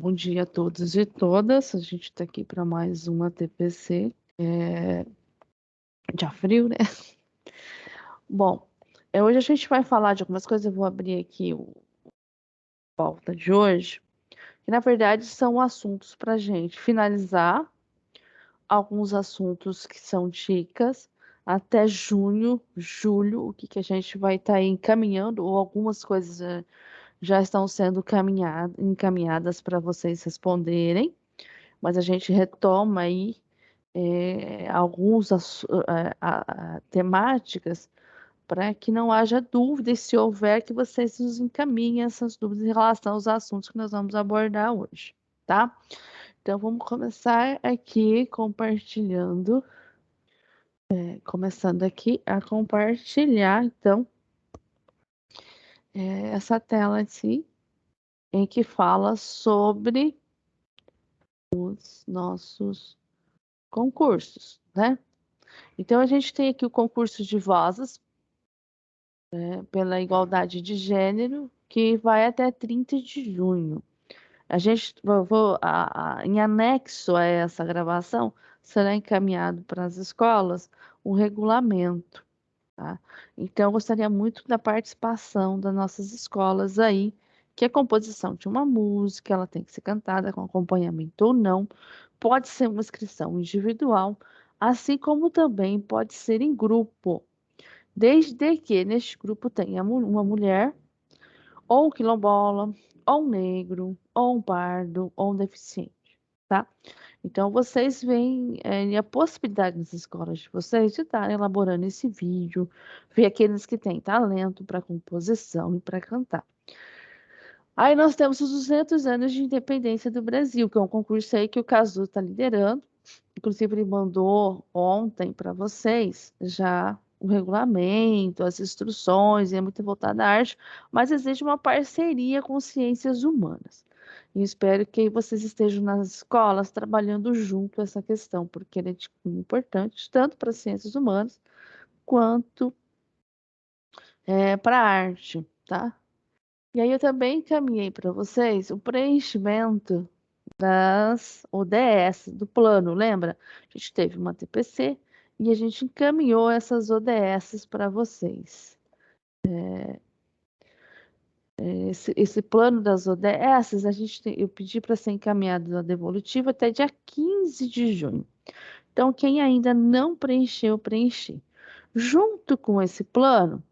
Bom dia a todos e todas. A gente está aqui para mais uma TPC. Dia frio, né? Bom, hoje a gente vai falar de algumas coisas. Eu vou abrir aqui o pauta de hoje, que na verdade são assuntos para a gente finalizar alguns assuntos que são dicas até junho, julho, o que a gente vai estar encaminhando, ou algumas coisas já estão sendo encaminhadas para vocês responderem, mas a gente retoma aí algumas temáticas para que não haja dúvida, e se houver, que vocês nos encaminhem essas dúvidas em relação aos assuntos que nós vamos abordar hoje, tá? Então, vamos começar aqui compartilhando, começando aqui a compartilhar, então, essa tela aqui, em que fala sobre os nossos concursos, né? Então, a gente tem aqui o concurso de vozes, pela igualdade de gênero, que vai até 30 de junho. A gente, em anexo a essa gravação, será encaminhado para as escolas o regulamento, tá? Então, eu gostaria muito da participação das nossas escolas aí, que a composição de uma música, ela tem que ser cantada com acompanhamento ou não, pode ser uma inscrição individual, assim como também pode ser em grupo, desde que neste grupo tenha uma mulher, ou um quilombola, ou um negro, ou um pardo, ou um deficiente, tá? Então, vocês veem a possibilidade nas escolas de vocês de estarem elaborando esse vídeo, ver aqueles que têm talento para composição e para cantar. Aí nós temos os 200 anos de independência do Brasil, que é um concurso aí que o Cazu está liderando. Inclusive, ele mandou ontem para vocês já o regulamento, as instruções, é muito voltado à arte, mas existe uma parceria com ciências humanas. E espero que vocês estejam nas escolas trabalhando junto essa questão, porque ela é importante, tanto para as ciências humanas quanto para a arte, tá? E aí eu também encaminhei para vocês o preenchimento das ODS, do plano, lembra? A gente teve uma TPC e a gente encaminhou essas ODS para vocês. Esse plano das ODS, eu pedi para ser encaminhado na devolutiva até dia 15 de junho. Então, quem ainda não preencheu, preencher. Junto com esse plano,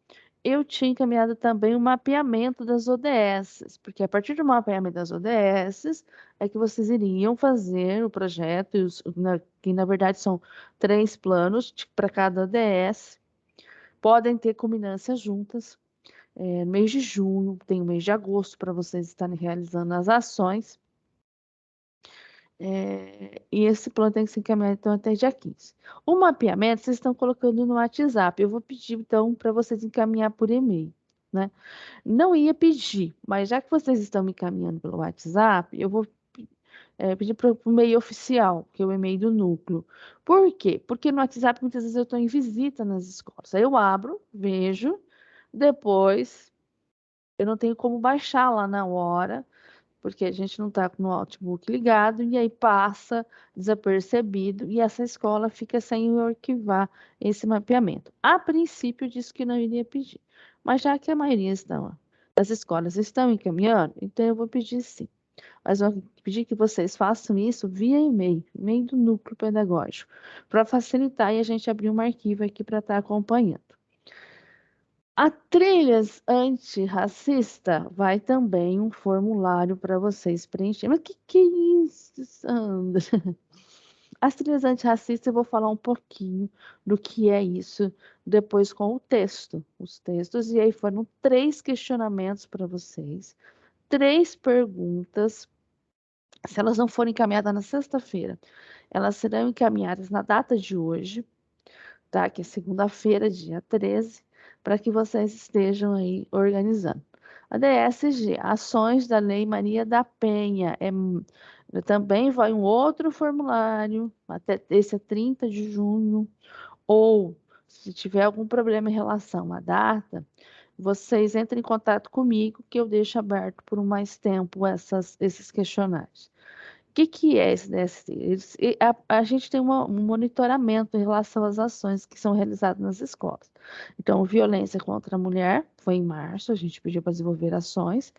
eu tinha encaminhado também o mapeamento das ODS, porque a partir do mapeamento das ODS é que vocês iriam fazer o projeto, que na verdade são 3 planos para cada ODS, podem ter culminâncias juntas. No mês de junho, tem o mês de agosto para vocês estarem realizando as ações. E esse plano tem que ser encaminhado então até dia 15. O mapeamento vocês estão colocando no WhatsApp. Eu vou pedir então para vocês encaminhar por e-mail, né? Não ia pedir, mas já que vocês estão me encaminhando pelo WhatsApp, eu vou pedir para o e-mail oficial, que é o e-mail do núcleo. Por quê? Porque no WhatsApp muitas vezes eu estou em visita nas escolas. Aí eu abro, vejo, depois eu não tenho como baixar lá na hora, porque a gente não está com o notebook ligado, e aí passa desapercebido, e essa escola fica sem arquivar esse mapeamento. A princípio, disse que não iria pedir, mas já que a maioria das escolas estão encaminhando, então eu vou pedir sim. Mas eu vou pedir que vocês façam isso via e-mail do núcleo pedagógico, para facilitar e a gente abrir um arquivo aqui para estar acompanhando. A Trilhas Antirracista vai também um formulário para vocês preencherem. Mas que é isso, Sandra? As trilhas antirracistas eu vou falar um pouquinho do que é isso depois com o texto, os textos, e aí foram 3 questionamentos para vocês, 3 perguntas. Se elas não forem encaminhadas na sexta-feira, elas serão encaminhadas na data de hoje, tá? Que é segunda-feira, dia 13, para que vocês estejam aí organizando. A DSG, Ações da Lei Maria da Penha, também vai um outro formulário, até esse é 30 de junho, ou se tiver algum problema em relação à data, vocês entrem em contato comigo, que eu deixo aberto por mais tempo esses questionários. O que é esse DST? A gente tem um monitoramento em relação às ações que são realizadas nas escolas. Então, violência contra a mulher, foi em março, a gente pediu para desenvolver ações.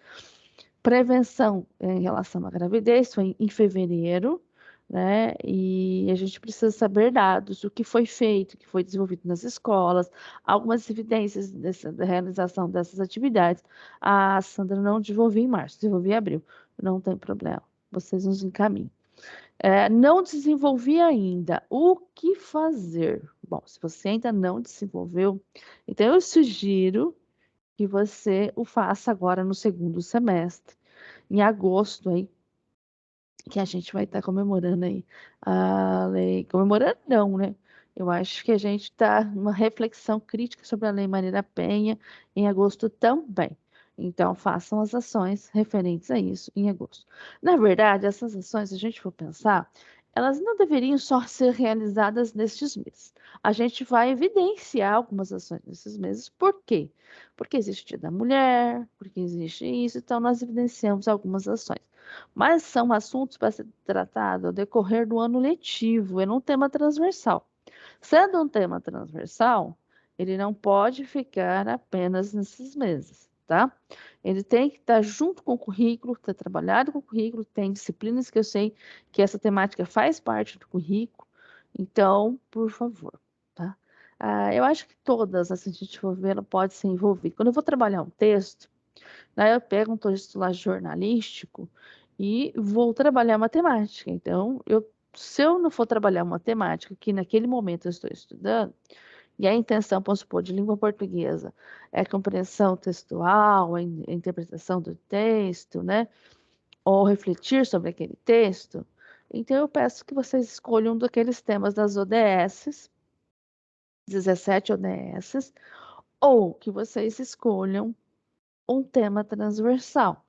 Prevenção em relação à gravidez, foi em fevereiro, né? E a gente precisa saber dados, o que foi feito, o que foi desenvolvido nas escolas, algumas evidências da realização dessas atividades. A Sandra não desenvolveu em março, desenvolvi em abril, não tem problema, vocês nos encaminham. Não desenvolvi ainda. O que fazer? Bom, se você ainda não desenvolveu, então eu sugiro que você o faça agora no segundo semestre, em agosto aí, que a gente vai estar comemorando aí a lei. Comemorando não, né? Eu acho que a gente está numa reflexão crítica sobre a Lei Maria da Penha em agosto também. Então, façam as ações referentes a isso em agosto. Na verdade, essas ações, se a gente for pensar, elas não deveriam só ser realizadas nestes meses. A gente vai evidenciar algumas ações nesses meses. Por quê? Porque existe o Dia da Mulher, porque existe isso, então nós evidenciamos algumas ações. Mas são assuntos para ser tratado ao decorrer do ano letivo, é um tema transversal. Sendo um tema transversal, ele não pode ficar apenas nesses meses, tá? Ele tem que estar junto com o currículo, ter trabalhado com o currículo, tem disciplinas que eu sei que essa temática faz parte do currículo, então, por favor, tá? Eu acho que todas, assim, se a gente for ver, ela pode ser envolvida. Quando eu vou trabalhar um texto, daí eu pego um texto lá jornalístico e vou trabalhar matemática. Então, se eu não for trabalhar matemática, que naquele momento eu estou estudando, e a intenção, vamos supor, de língua portuguesa é a compreensão textual, a interpretação do texto, né? Ou refletir sobre aquele texto, então eu peço que vocês escolham um daqueles temas das ODS, 17 ODS, ou que vocês escolham um tema transversal,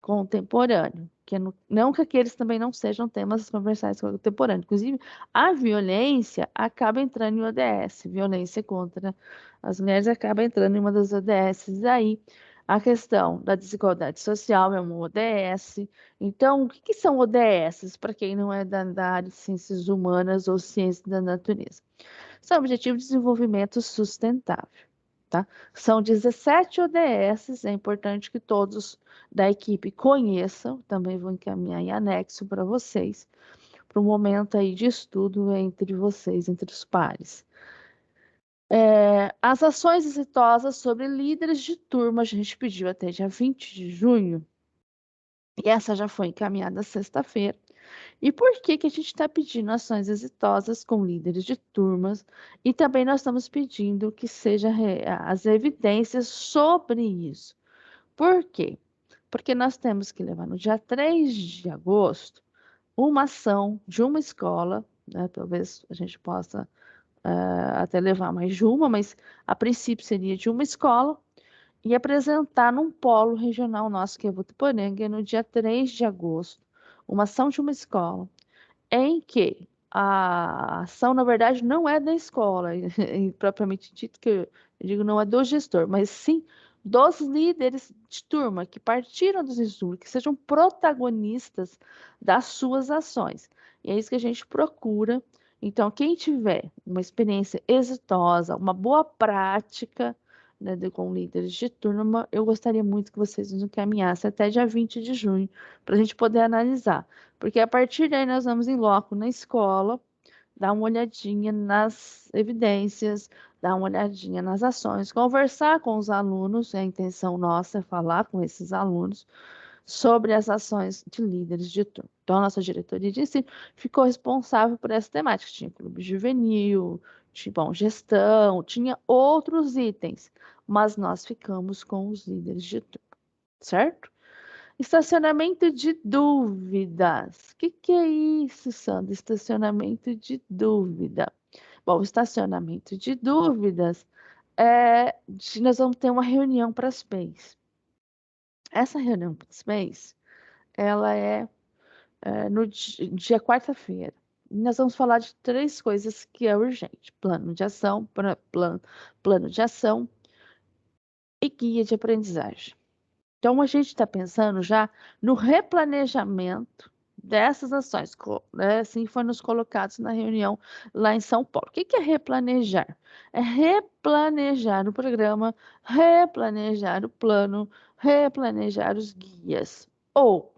contemporâneo, não que aqueles também não sejam temas conversais contemporâneos. Inclusive, a violência acaba entrando em ODS, violência contra as mulheres acaba entrando em uma das ODS. Aí, a questão da desigualdade social é uma ODS. Então, o que são ODS, para quem não é da área de ciências humanas ou ciências da natureza? São Objetivos de Desenvolvimento Sustentável. Tá? São 17 ODS, é importante que todos da equipe conheçam, também vou encaminhar em anexo para vocês, para um momento aí de estudo entre vocês, entre os pares. As ações exitosas sobre líderes de turma, a gente pediu até dia 20 de junho, e essa já foi encaminhada sexta-feira. E por que que a gente está pedindo ações exitosas com líderes de turmas? E também nós estamos pedindo que seja as evidências sobre isso. Por quê? Porque nós temos que levar no dia 3 de agosto uma ação de uma escola, né? Talvez a gente possa até levar mais de uma, mas a princípio seria de uma escola, e apresentar num polo regional nosso, que é Votuporanga, no dia 3 de agosto, uma ação de uma escola em que a ação, na verdade, não é da escola, propriamente dito, que eu digo não é do gestor, mas sim dos líderes de turma que partiram dos estudos, que sejam protagonistas das suas ações. E é isso que a gente procura. Então, quem tiver uma experiência exitosa, uma boa prática, né, com líderes de turma, eu gostaria muito que vocês nos encaminhassem até dia 20 de junho, para a gente poder analisar. Porque a partir daí nós vamos em loco na escola, dar uma olhadinha nas evidências, dar uma olhadinha nas ações, conversar com os alunos, a intenção nossa é falar com esses alunos sobre as ações de líderes de turma. Então, a nossa diretoria de ensino ficou responsável por essa temática. Tinha clube juvenil, tinha, bom, gestão, tinha outros itens, mas nós ficamos com os líderes de turma, certo? Estacionamento de dúvidas. O que é isso, Sandra? Estacionamento de dúvida. Bom, estacionamento de dúvidas nós vamos ter uma reunião para as PEIs. Essa reunião para as PEIs, ela no dia quarta-feira. Nós vamos falar de três coisas que é urgente: plano de ação, plano de ação e guia de aprendizagem. Então, a gente está pensando já no replanejamento dessas ações, né? Assim foi nos colocados na reunião lá em São Paulo. O que é replanejar? É replanejar o programa, replanejar o plano, replanejar os guias. Ou,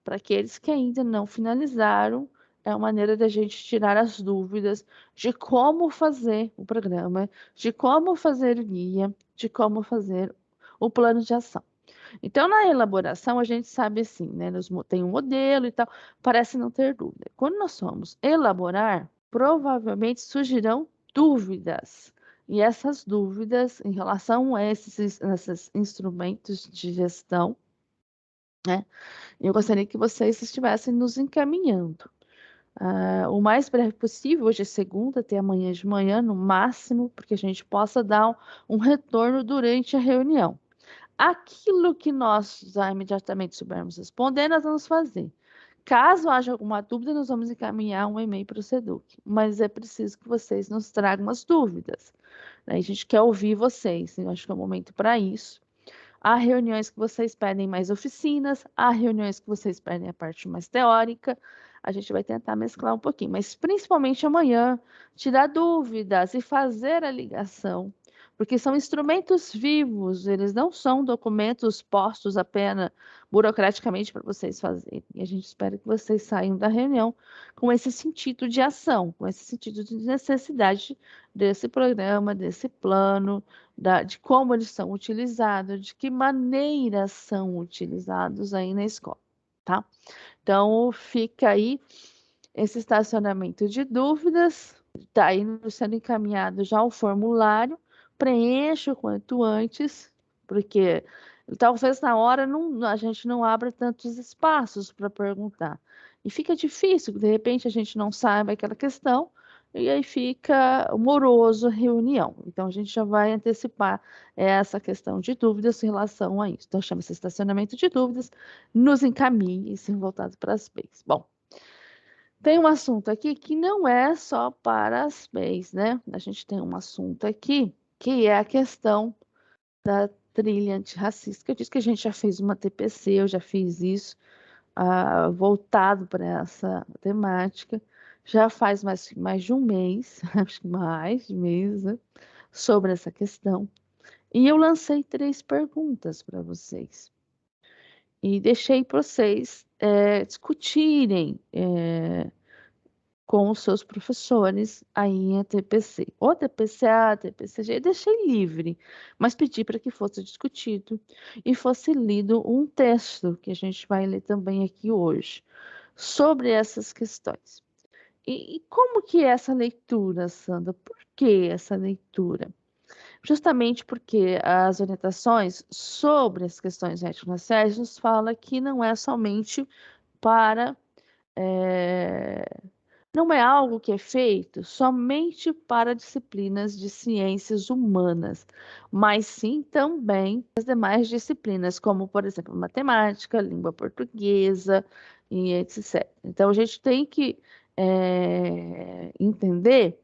para aqueles que ainda não finalizaram, é uma maneira da gente tirar as dúvidas de como fazer o programa, de como fazer o guia, de como fazer o plano de ação. Então, na elaboração, a gente sabe assim, né? Tem um modelo e tal, parece não ter dúvida. Quando nós vamos elaborar, provavelmente surgirão dúvidas. E essas dúvidas em relação a esses instrumentos de gestão, né? Eu gostaria que vocês estivessem nos encaminhando. O mais breve possível, hoje é segunda, até amanhã de manhã, no máximo, porque a gente possa dar um retorno durante a reunião. Aquilo que nós já imediatamente soubermos responder, nós vamos fazer. Caso haja alguma dúvida, nós vamos encaminhar um e-mail para o SEDUC, mas é preciso que vocês nos tragam as dúvidas, né? A gente quer ouvir vocês, eu acho que é o momento para isso. Há reuniões que vocês pedem mais oficinas, há reuniões que vocês pedem a parte mais teórica. A gente vai tentar mesclar um pouquinho, mas principalmente amanhã, tirar dúvidas e fazer a ligação, porque são instrumentos vivos, eles não são documentos postos apenas burocraticamente para vocês fazerem. E a gente espera que vocês saiam da reunião com esse sentido de ação, com esse sentido de necessidade desse programa, desse plano, de como eles são utilizados, de que maneira são utilizados aí na escola, tá? Então, fica aí esse estacionamento de dúvidas, está aí sendo encaminhado já o formulário, preencha o quanto antes, porque talvez na hora a gente não abra tantos espaços para perguntar. E fica difícil, de repente a gente não sabe aquela questão, e aí fica moroso a reunião. Então, a gente já vai antecipar essa questão de dúvidas em relação a isso. Então, chama-se estacionamento de dúvidas, nos encaminhe e ser voltado para as BEIs. Bom, tem um assunto aqui que não é só para as BEIs, né? A gente tem um assunto aqui que é a questão da trilha antirracista, que eu disse que a gente já fez uma TPC, eu já fiz isso, voltado para essa temática, já faz mais de um mês, acho que mais de mês, né, sobre essa questão. E eu lancei 3 perguntas para vocês. E deixei para vocês discutirem com os seus professores aí em TPC. Ou TPCA, TPCG, deixei livre, mas pedi para que fosse discutido e fosse lido um texto que a gente vai ler também aqui hoje sobre essas questões. E como que é essa leitura, Sandra? Por que essa leitura? Justamente porque as orientações sobre as questões étnico-raciais nos fala que não é somente para não é algo que é feito somente para disciplinas de ciências humanas, mas sim também as demais disciplinas, como, por exemplo, matemática, língua portuguesa e etc. Então, a gente tem que entender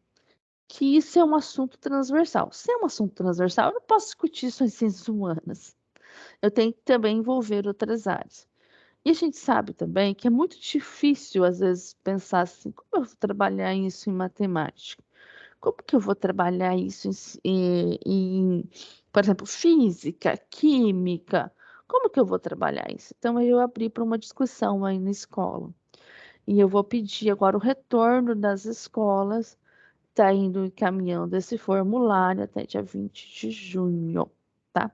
que isso é um assunto transversal. Se é um assunto transversal, eu não posso discutir só em ciências humanas. Eu tenho que também envolver outras áreas. E a gente sabe também que é muito difícil, às vezes, pensar assim: como eu vou trabalhar isso em matemática? Como que eu vou trabalhar isso por exemplo, física, química? Como que eu vou trabalhar isso? Então, eu abri para uma discussão aí na escola. E eu vou pedir agora o retorno das escolas, está indo encaminhando esse formulário até dia 20 de junho, tá?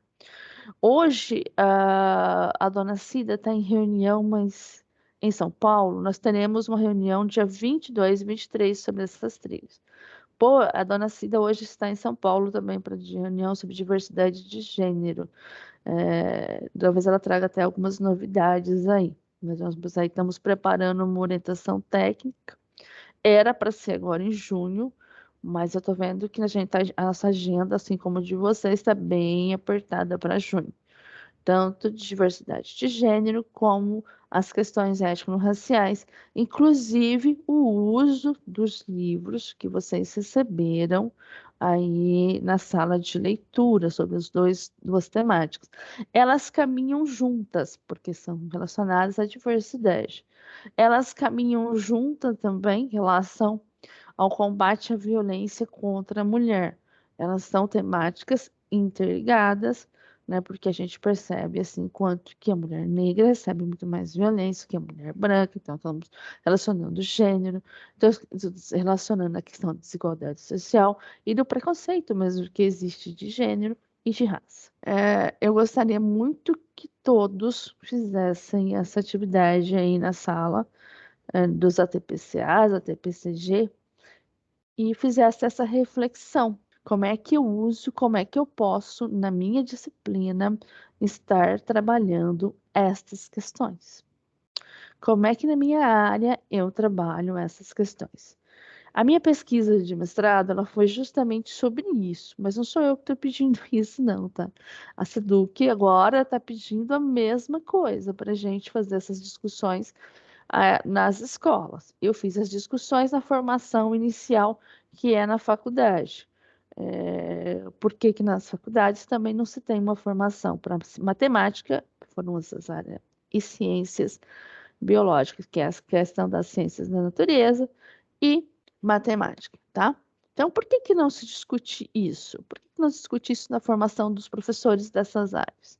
Hoje, a dona Cida está em reunião, mas em São Paulo, nós teremos uma reunião dia 22 e 23 sobre essas trilhas. Pô, a dona Cida hoje está em São Paulo também para reunião sobre diversidade de gênero. Talvez ela traga até algumas novidades aí. Mas nós aí estamos preparando uma orientação técnica. Era para ser agora em junho, mas eu estou vendo que a nossa agenda, assim como a de vocês, está bem apertada para junho, tanto de diversidade de gênero como as questões étnico-raciais, inclusive o uso dos livros que vocês receberam aí na sala de leitura sobre as duas temáticas. Elas caminham juntas, porque são relacionadas à diversidade. Elas caminham juntas também em relação ao combate à violência contra a mulher. Elas são temáticas interligadas, né? Porque a gente percebe assim quanto que a mulher negra recebe muito mais violência que a mulher branca, então estamos relacionando o gênero, então, relacionando a questão da desigualdade social e do preconceito mesmo que existe de gênero e de raça. Eu gostaria muito que todos fizessem essa atividade aí na sala, dos ATPCAs, ATPCG, e fizesse essa reflexão. Como é que eu uso, como é que eu posso, na minha disciplina, estar trabalhando estas questões? Como é que na minha área eu trabalho essas questões? A minha pesquisa de mestrado, ela foi justamente sobre isso, mas não sou eu que estou pedindo isso, não, tá? A SEDUC agora está pedindo a mesma coisa para a gente fazer essas discussões nas escolas. Eu fiz as discussões na formação inicial, que é na faculdade. Por que que nas faculdades também não se tem uma formação para matemática, foram essas áreas, e ciências biológicas, que é a questão das ciências da natureza, e matemática, tá? Então, por que que não se discute isso? Por que que não se discute isso na formação dos professores dessas áreas?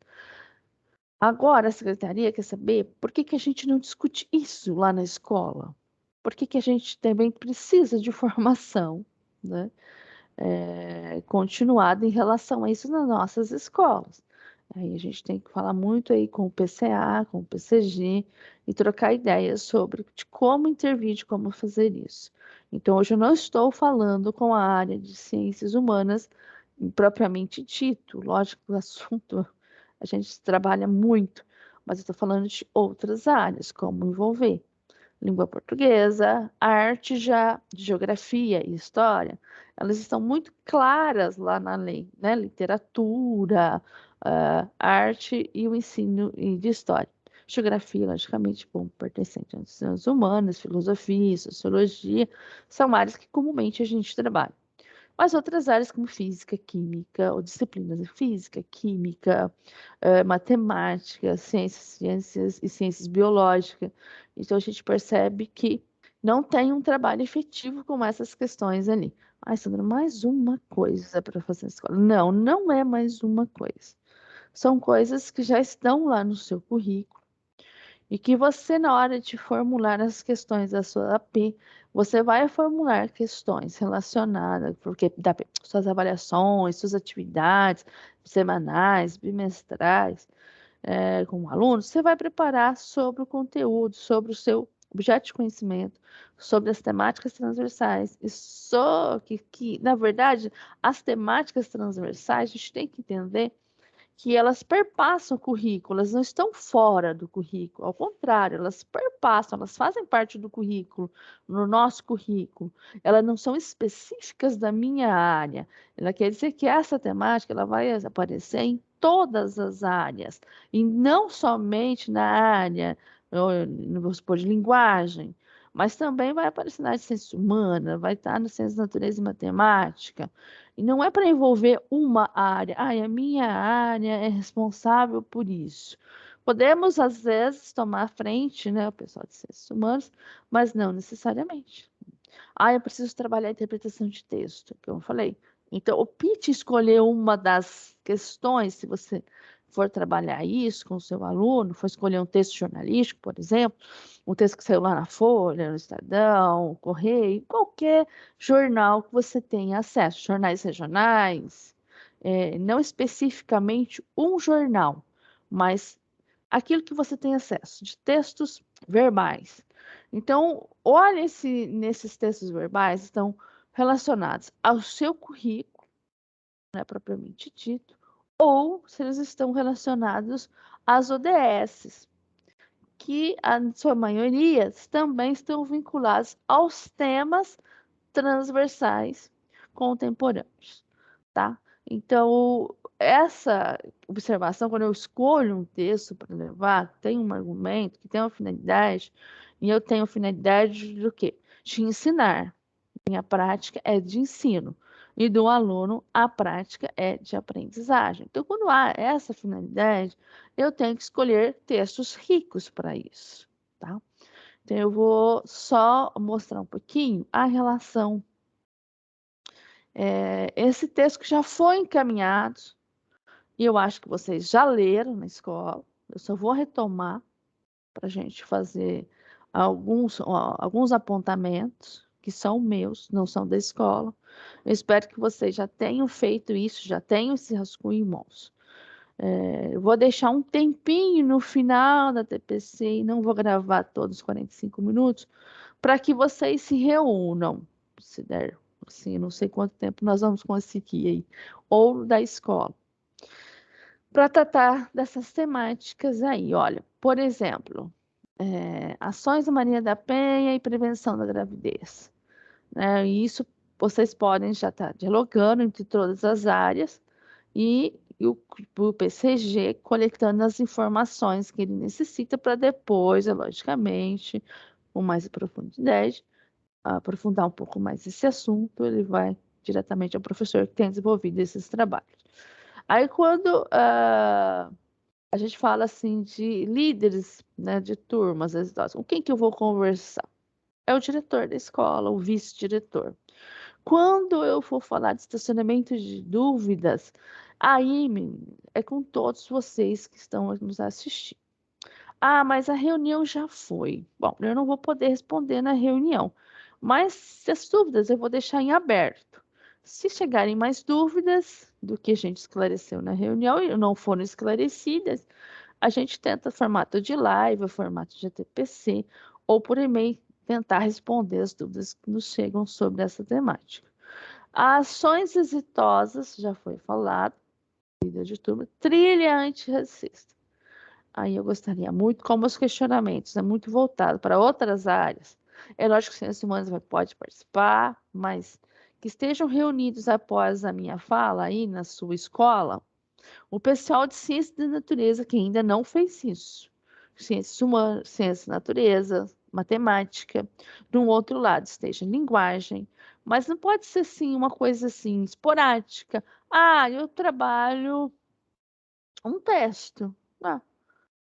Agora, a secretaria quer saber por que que a gente não discute isso lá na escola? Por que que a gente também precisa de formação, né? Continuada em relação a isso nas nossas escolas. Aí a gente tem que falar muito aí com o PCA, com o PCG e trocar ideias sobre de como intervir, de como fazer isso. Então, hoje eu não estou falando com a área de ciências humanas propriamente dito. Lógico que o assunto a gente trabalha muito, mas eu estou falando de outras áreas, como envolver língua portuguesa, arte já, geografia e história, elas estão muito claras lá na lei, né? Literatura, arte e o ensino de história. Geografia, logicamente, bom, pertencente às ciências humanas, filosofia, sociologia, são áreas que comumente a gente trabalha. Mas outras áreas como física, química, ou disciplinas de física, química, matemática, ciências e ciências biológicas. Então a gente percebe que não tem um trabalho efetivo com essas questões ali. Ai, Sandra, mais uma coisa para fazer na escola. Não, não é mais uma coisa. São coisas que já estão lá no seu currículo e que você, na hora de formular as questões da sua AP, você vai formular questões relacionadas, porque suas avaliações, suas atividades semanais, bimestrais, com alunos, você vai preparar sobre o conteúdo, sobre o seu objeto de conhecimento, sobre as temáticas transversais. E só que, na verdade, as temáticas transversais, a gente tem que entender que elas perpassam o currículo, elas não estão fora do currículo, ao contrário, elas perpassam, elas fazem parte do currículo, no nosso currículo. Elas não são específicas da minha área. Ela quer dizer que essa temática ela vai aparecer em todas as áreas, e não somente na área, vou supor, de linguagem, mas também vai aparecer na área de ciência humana, vai estar na ciência da natureza e matemática. E não é para envolver uma área. Ah, a minha área é responsável por isso. Podemos, às vezes, tomar a frente, né, o pessoal de ciências humanas, mas não necessariamente. Ah, eu preciso trabalhar a interpretação de texto, como eu falei. Então, o Pitt escolheu uma das questões, se você for trabalhar isso com o seu aluno, for escolher um texto jornalístico, por exemplo, um texto que saiu lá na Folha, no Estadão, Correio, qualquer jornal que você tenha acesso, jornais regionais, não especificamente um jornal, mas aquilo que você tem acesso, de textos verbais. Então, olhe se nesses textos verbais estão relacionados ao seu currículo, né, propriamente dito, ou se eles estão relacionados às ODS, que a sua maioria também estão vinculados aos temas transversais contemporâneos, tá? Então, essa observação, quando eu escolho um texto para levar, tem um argumento que tem uma finalidade, e eu tenho finalidade do quê? De ensinar. Minha prática é de ensino. e do aluno, a prática é de aprendizagem. Então, quando há essa finalidade, eu tenho que escolher textos ricos para isso, tá? Então, eu vou só mostrar um pouquinho a relação. Esse texto que já foi encaminhado, e eu acho que vocês já leram na escola, eu só vou retomar para a gente fazer alguns apontamentos que são meus, não são da escola. Eu espero que vocês já tenham feito isso, já tenham esse rascunho em mãos. Eu vou deixar um tempinho no final da TPC e não vou gravar todos os 45 minutos para que vocês se reúnam, se der, assim, não sei quanto tempo nós vamos conseguir aí, ou da escola, para tratar dessas temáticas aí. Olha, por exemplo, ações da Maria da Penha e prevenção da gravidez, né? E isso vocês podem já estar dialogando entre todas as áreas e o PCG coletando as informações que ele necessita para depois, logicamente, com mais profundidade, aprofundar um pouco mais esse assunto, ele vai diretamente ao professor que tem desenvolvido esses trabalhos. Aí, quando a gente fala assim de líderes, né, de turmas, com quem que eu vou conversar? É o diretor da escola, o vice-diretor. Quando eu for falar de estacionamento de dúvidas, aí, é com todos vocês que estão nos assistindo. Ah, mas a reunião já foi. Bom, eu não vou poder responder na reunião, mas as dúvidas eu vou deixar em aberto. Se chegarem mais dúvidas do que a gente esclareceu na reunião e não foram esclarecidas, a gente tenta formato de live, formato de ATPC ou por e-mail tentar responder as dúvidas que nos chegam sobre essa temática. Ações exitosas, já foi falado, líder de turma, trilha antirracista. Aí eu gostaria muito, como os questionamentos é muito voltado para outras áreas. É lógico que ciências humanas pode participar, mas que estejam reunidos após a minha fala aí na sua escola, o pessoal de ciência da natureza que ainda não fez isso. Ciências humanas, ciências da natureza, matemática. De um outro lado esteja linguagem, mas não pode ser assim uma coisa assim esporádica. Ah, eu trabalho um texto. Ah,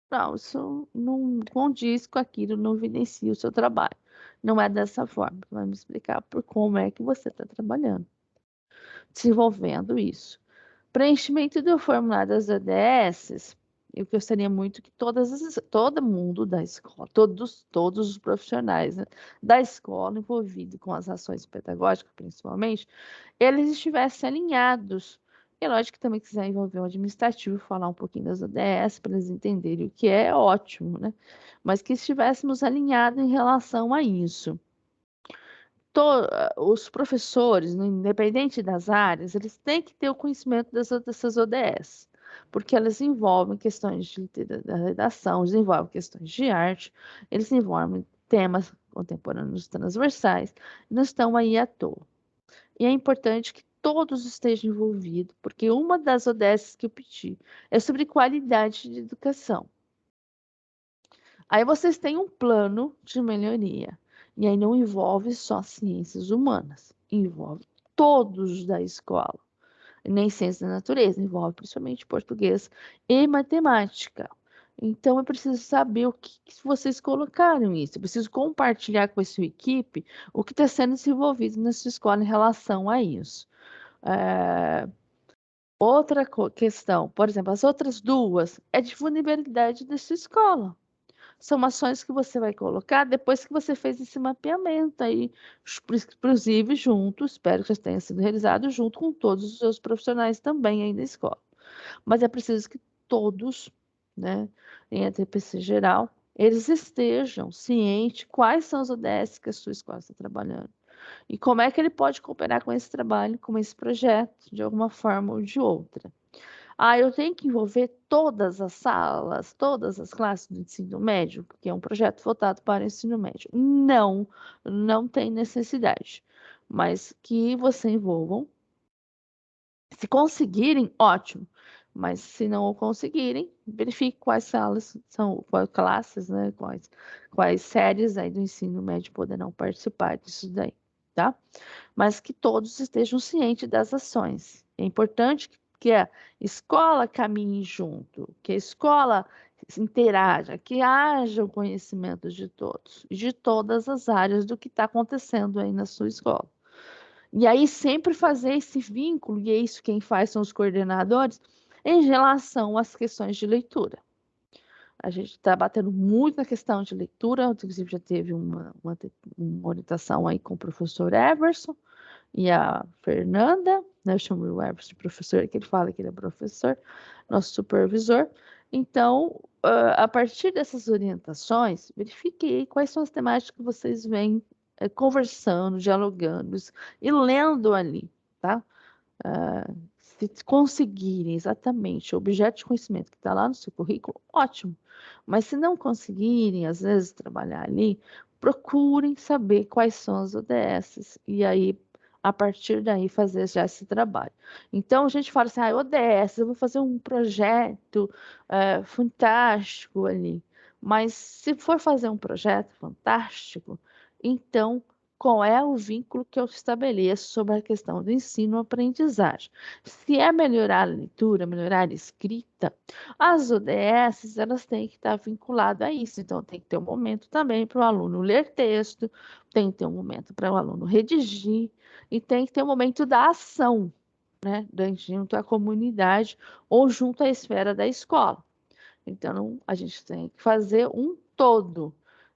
não, isso não condiz com aquilo, não evidencia o seu trabalho. Não é dessa forma. Vai me explicar por como é que você está trabalhando, desenvolvendo isso. Preenchimento do formulário das ODS, eu gostaria muito que todo mundo da escola, todos os profissionais, né, da escola envolvidos com as ações pedagógicas, principalmente, eles estivessem alinhados. E lógico que também quiser envolver o administrativo, falar um pouquinho das ODS para eles entenderem o que é ótimo, né? Mas que estivéssemos alinhados em relação a isso. Os professores, independente das áreas, eles têm que ter o conhecimento dessas ODS, porque elas envolvem questões da redação, desenvolvem questões de arte, eles envolvem temas contemporâneos transversais, não estão aí à toa. E é importante que todos estejam envolvidos, porque uma das ODS que eu pedi é sobre qualidade de educação. Aí vocês têm um plano de melhoria. E aí não envolve só ciências humanas, envolve todos da escola. Nem ciência da natureza, envolve principalmente português e matemática. Então eu preciso saber o que vocês colocaram isso. Eu preciso compartilhar com a sua equipe o que está sendo desenvolvido na sua escola em relação a isso. Outra questão, por exemplo, as outras duas é de vulnerabilidade da sua escola. São ações que você vai colocar depois que você fez esse mapeamento aí, inclusive junto, espero que já tenha sido realizado junto com todos os seus profissionais também aí da escola. Mas é preciso que todos, né, em ATPC geral, eles estejam cientes quais são as ODS que a sua escola está trabalhando e como é que ele pode cooperar com esse trabalho, com esse projeto, de alguma forma ou de outra. Ah, eu tenho que envolver todas as salas, todas as classes do ensino médio, porque é um projeto voltado para o ensino médio. Não, não tem necessidade. Mas que você envolvam. Se conseguirem, ótimo. Mas se não conseguirem, verifique quais salas são, quais classes, né? Quais séries aí do ensino médio poderão participar disso daí. tá? Mas que todos estejam cientes das ações. É importante que a escola caminhe junto, que a escola se interaja, que haja o conhecimento de todos, de todas as áreas do que está acontecendo aí na sua escola. E aí sempre fazer esse vínculo, e é isso quem faz são os coordenadores, em relação às questões de leitura. A gente está batendo muito na questão de leitura, inclusive já teve uma orientação aí com o professor Everson e a Fernanda, né? Eu chamo o Everson de professor, que ele fala que ele é professor, nosso supervisor. Então, a partir dessas orientações, verifiquei quais são as temáticas que vocês vêm conversando, dialogando e lendo ali, tá? Se conseguirem exatamente o objeto de conhecimento que está lá no seu currículo, ótimo. Mas se não conseguirem, às vezes, trabalhar ali, procurem saber quais são as ODSs e aí, a partir daí, fazer já esse trabalho. Então, a gente fala assim, ODS, eu vou fazer um projeto fantástico ali. Mas se for fazer um projeto fantástico, então qual é o vínculo que eu estabeleço sobre a questão do ensino-aprendizagem. Se é melhorar a leitura, melhorar a escrita, as ODSs elas têm que estar vinculadas a isso. Então, tem que ter um momento também para o aluno ler texto, tem que ter um momento para o aluno redigir, e tem que ter um momento da ação, né, junto à comunidade ou junto à esfera da escola. Então, a gente tem que fazer um todo,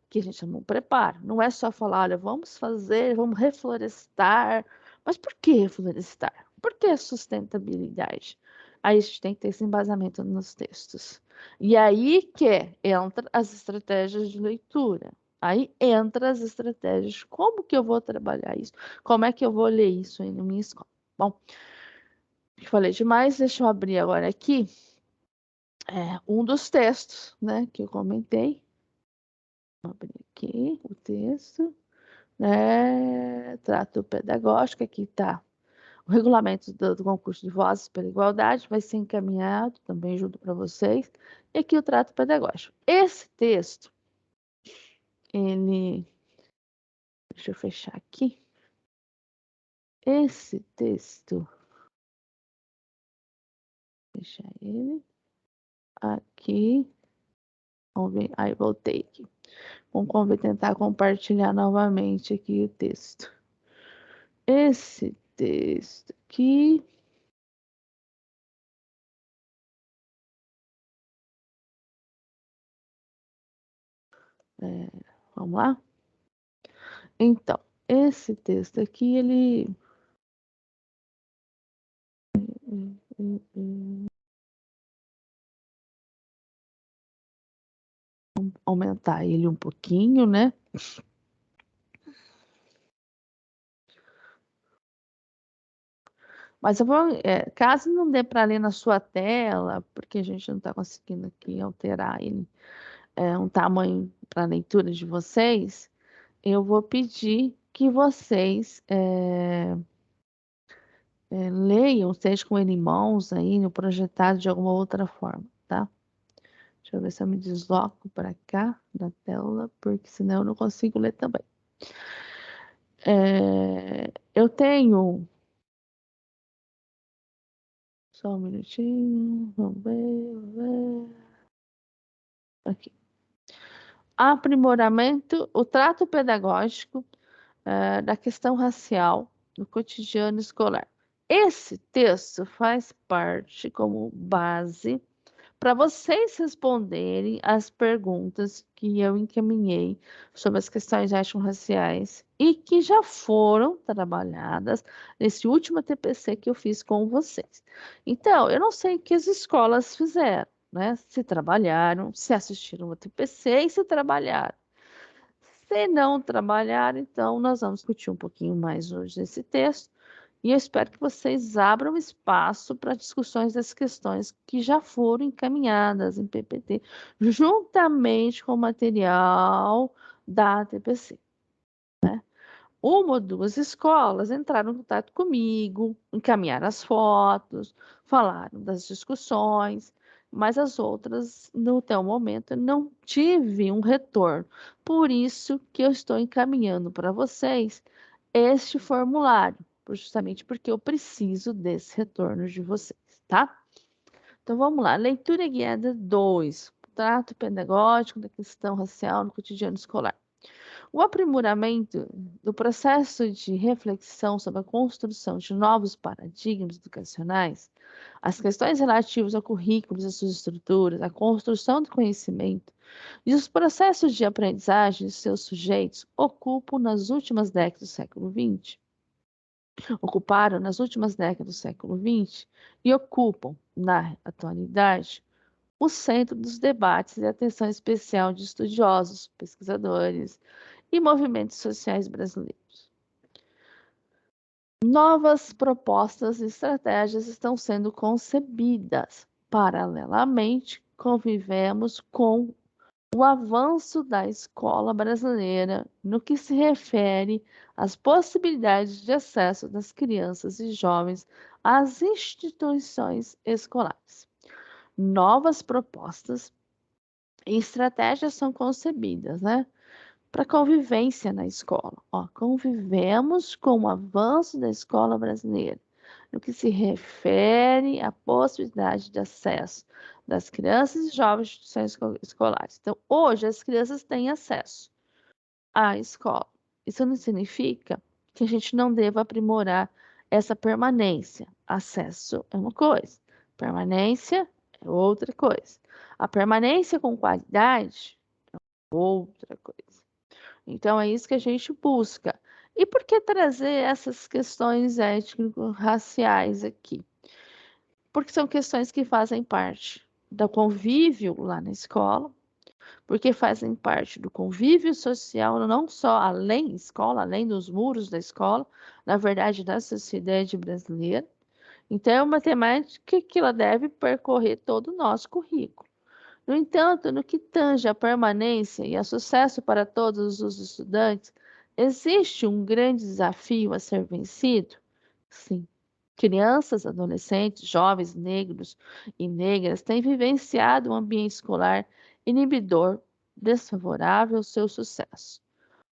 que a gente chama um preparo. Não é só falar, olha, vamos fazer, vamos reflorestar. Mas por que reflorestar? Por que sustentabilidade? Aí a gente tem que ter esse embasamento nos textos. E aí que entra as estratégias de leitura. Aí entra as estratégias. Como que eu vou trabalhar isso? Como é que eu vou ler isso aí na minha escola? Bom, falei demais, deixa eu abrir agora aqui um dos textos, né, que eu comentei. Vou abrir aqui o texto, né, trato pedagógico, aqui está o regulamento do concurso de vozes pela igualdade, vai ser encaminhado também junto para vocês, e aqui o trato pedagógico. Esse texto, deixa eu fechar aqui, esse texto, fechar ele, aqui, vamos ver, aí voltei aqui. Vamos tentar compartilhar novamente aqui o texto. Esse texto aqui. Vamos lá? Então, esse texto aqui, ele. Vamos aumentar ele um pouquinho, né? Mas eu vou, caso não dê para ler na sua tela, porque a gente não está conseguindo aqui alterar ele, um tamanho para a leitura de vocês, eu vou pedir que vocês leiam, seja com ele em mãos aí, no projetado de alguma outra forma, tá? Deixa eu ver se eu me desloco para cá da tela, porque senão eu não consigo ler também. Eu tenho. Só um minutinho. Vamos ver. Aqui. Aprimoramento, o trato pedagógico da questão racial no cotidiano escolar. Esse texto faz parte como base para vocês responderem as perguntas que eu encaminhei sobre as questões étnico-raciais e que já foram trabalhadas nesse último TPC que eu fiz com vocês. Então, eu não sei o que as escolas fizeram, né? Se trabalharam, se assistiram ao TPC e se trabalharam. Se não trabalhar, então nós vamos discutir um pouquinho mais hoje esse texto e eu espero que vocês abram espaço para discussões das questões que já foram encaminhadas em PPT, juntamente com o material da TPC. Uma ou duas escolas entraram em contato comigo, encaminharam as fotos, falaram das discussões, mas as outras, no até o momento, eu não tive um retorno. Por isso que eu estou encaminhando para vocês este formulário, justamente porque eu preciso desse retorno de vocês, tá? Então vamos lá, leitura guiada 2, trato pedagógico da questão racial no cotidiano escolar. O aprimoramento do processo de reflexão sobre a construção de novos paradigmas educacionais, as questões relativas ao currículo e suas estruturas, a construção do conhecimento e os processos de aprendizagem de seus sujeitos ocupam nas últimas décadas do século XX. Ocuparam nas últimas décadas do século XX e ocupam, na atualidade, o centro dos debates e atenção especial de estudiosos, pesquisadores e movimentos sociais brasileiros. Novas propostas e estratégias estão sendo concebidas. Paralelamente, convivemos com o avanço da escola brasileira no que se refere às possibilidades de acesso das crianças e jovens às instituições escolares. Novas propostas e estratégias são concebidas, né, para convivência na escola. Ó, convivemos com o avanço da escola brasileira no que se refere à possibilidade de acesso das crianças e jovens às instituições escolares. Então, hoje as crianças têm acesso à escola. Isso não significa que a gente não deva aprimorar essa permanência. Acesso é uma coisa, permanência é outra coisa. A permanência com qualidade é outra coisa. Então, é isso que a gente busca. E por que trazer essas questões étnico-raciais aqui? Porque são questões que fazem parte do convívio lá na escola, porque fazem parte do convívio social, não só além da escola, além dos muros da escola, na verdade, da sociedade brasileira. Então, é uma temática que ela deve percorrer todo o nosso currículo. No entanto, no que tange à permanência e a sucesso para todos os estudantes, existe um grande desafio a ser vencido? Sim. Crianças, adolescentes, jovens negros e negras têm vivenciado um ambiente escolar inibidor, desfavorável ao seu sucesso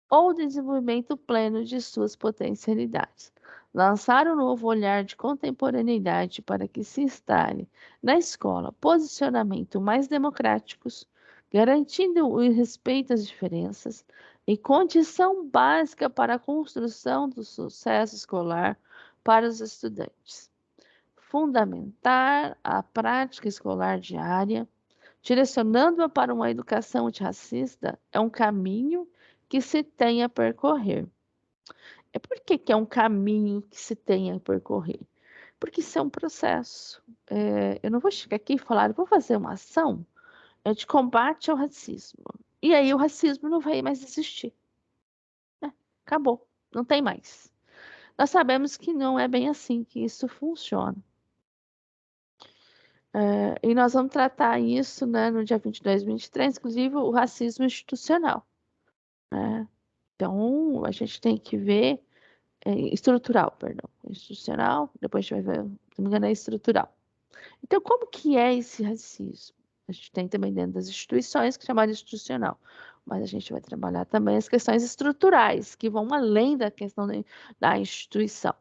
ou desenvolvimento pleno de suas potencialidades. Lançar um novo olhar de contemporaneidade para que se instale na escola posicionamentos mais democráticos, garantindo o respeito às diferenças e condição básica para a construção do sucesso escolar para os estudantes. Fundamentar a prática escolar diária, direcionando-a para uma educação antirracista, é um caminho que se tem a percorrer. É por que é um caminho que se tem a percorrer? Porque isso é um processo. Eu não vou chegar aqui e falar, vou fazer uma ação de combate ao racismo. E aí o racismo não vai mais existir. Acabou, não tem mais. Nós sabemos que não é bem assim que isso funciona. E nós vamos tratar isso, né, no dia 22 e 23, inclusive o racismo institucional. Né? Então, a gente tem que ver estrutural, perdão, institucional, depois a gente vai ver, se não me engano, é estrutural. Então, como que é esse racismo? A gente tem também dentro das instituições que é chamado institucional, mas a gente vai trabalhar também as questões estruturais, que vão além da questão da instituição.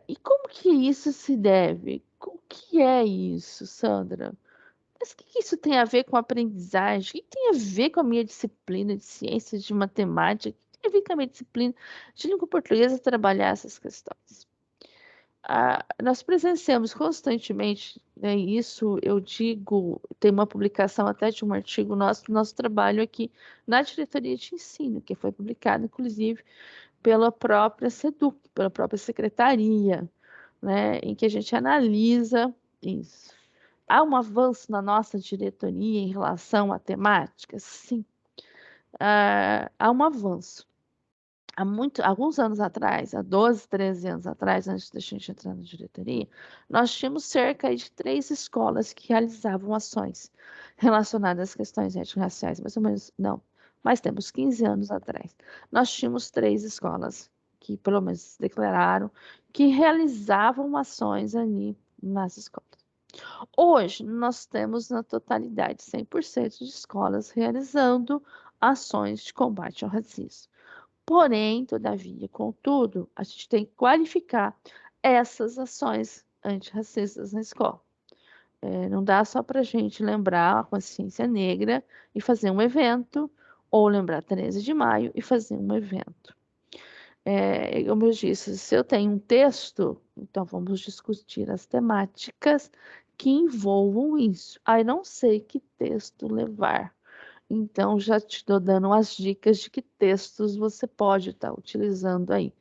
E como que isso se deve? O que é isso, Sandra? Mas o que isso tem a ver com aprendizagem? O que tem a ver com a minha disciplina de ciências, de matemática? O que tem a ver com a minha disciplina de língua portuguesa trabalhar essas questões? Nós presenciamos constantemente, né, isso eu digo, tem uma publicação até de um artigo nosso trabalho aqui na diretoria de ensino, que foi publicado, inclusive, pela própria SEDUC, pela própria secretaria, né, em que a gente analisa isso. Há um avanço na nossa diretoria em relação à temática? Sim, há um avanço. Alguns anos atrás, há 12, 13 anos atrás, antes da gente entrar na diretoria, nós tínhamos cerca de 3 escolas que realizavam ações relacionadas às questões étnico-raciais, mais ou menos, não, mas temos 15 anos atrás. Nós tínhamos 3 escolas que, pelo menos, declararam que realizavam ações ali nas escolas. Hoje, nós temos na totalidade 100% de escolas realizando ações de combate ao racismo. Porém, todavia, contudo, a gente tem que qualificar essas ações antirracistas na escola. Não dá só para a gente lembrar a consciência negra e fazer um evento, ou lembrar 13 de maio e fazer um evento. Como eu disse, se eu tenho um texto, então vamos discutir as temáticas que envolvam isso. Aí não sei que texto levar. Então, já te estou dando umas dicas de que textos você pode estar utilizando aí.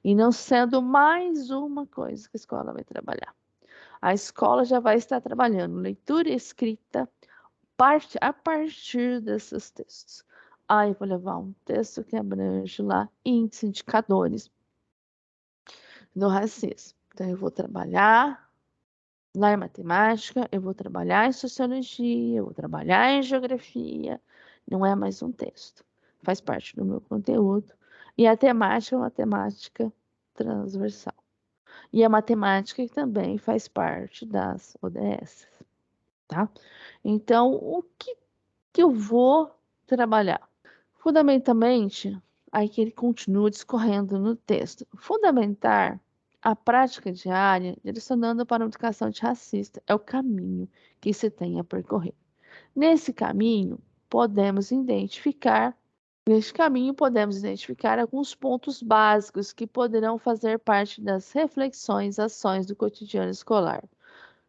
E não sendo mais uma coisa que a escola vai trabalhar. A escola já vai estar trabalhando leitura e escrita a partir desses textos. Aí eu vou levar um texto que abrange lá índices, indicadores do racismo. Então, eu vou trabalhar lá em matemática, eu vou trabalhar em sociologia, eu vou trabalhar em geografia. Não é mais um texto. Faz parte do meu conteúdo. E a temática é uma temática transversal. E a matemática também faz parte das ODS, tá? Então, o que eu vou trabalhar? Fundamentalmente, aí que ele continua discorrendo no texto. Fundamentar a prática diária, direcionando para uma educação antirracista, é o caminho que se tem a percorrer. Nesse caminho, podemos identificar alguns pontos básicos que poderão fazer parte das reflexões, ações do cotidiano escolar,